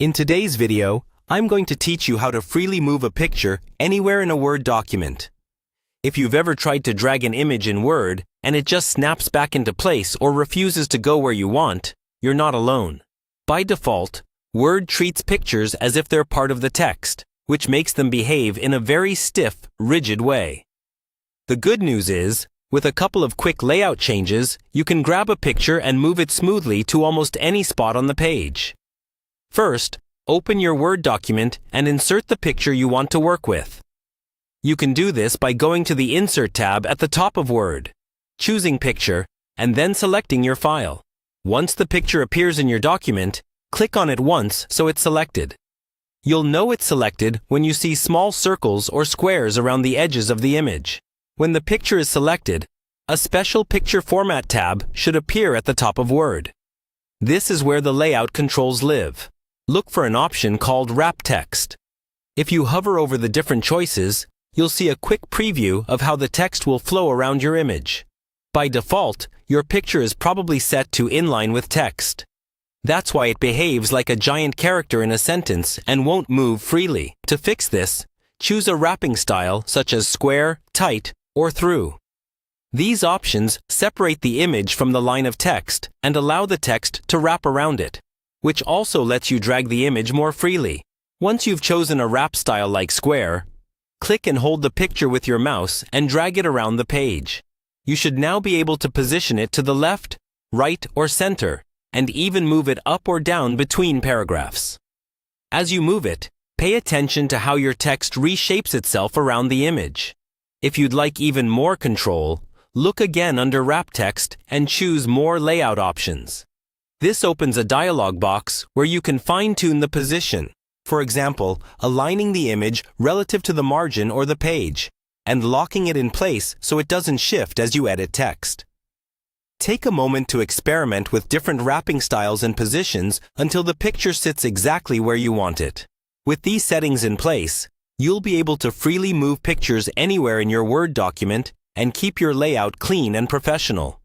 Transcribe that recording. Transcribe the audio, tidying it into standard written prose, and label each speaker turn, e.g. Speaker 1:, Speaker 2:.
Speaker 1: In today's video, I'm going to teach you how to freely move a picture anywhere in a Word document. If you've ever tried to drag an image in Word and it just snaps back into place or refuses to go where you want, you're not alone. By default, Word treats pictures as if they're part of the text, which makes them behave in a very stiff, rigid way. The good news is, with a couple of quick layout changes, you can grab a picture and move it smoothly to almost any spot on the page. First, open your Word document and insert the picture you want to work with. You can do this by going to the Insert tab at the top of Word, choosing Picture, and then selecting your file. Once the picture appears in your document, click on it once so it's selected. You'll know it's selected when you see small circles or squares around the edges of the image. When the picture is selected, a special Picture Format tab should appear at the top of Word. This is where the layout controls live. Look for an option called Wrap Text. If you hover over the different choices, you'll see a quick preview of how the text will flow around your image. By default, your picture is probably set to inline with text. That's why it behaves like a giant character in a sentence and won't move freely. To fix this, choose a wrapping style such as square, tight, or through. These options separate the image from the line of text and allow the text to wrap around it, which also lets you drag the image more freely. Once you've chosen a wrap style like square, click and hold the picture with your mouse and drag it around the page. You should now be able to position it to the left, right, or center, and even move it up or down between paragraphs. As you move it, pay attention to how your text reshapes itself around the image. If you'd like even more control, look again under Wrap Text and choose More Layout Options. This opens a dialog box where you can fine-tune the position, for example, aligning the image relative to the margin or the page, and locking it in place so it doesn't shift as you edit text. Take a moment to experiment with different wrapping styles and positions until the picture sits exactly where you want it. With these settings in place, you'll be able to freely move pictures anywhere in your Word document and keep your layout clean and professional.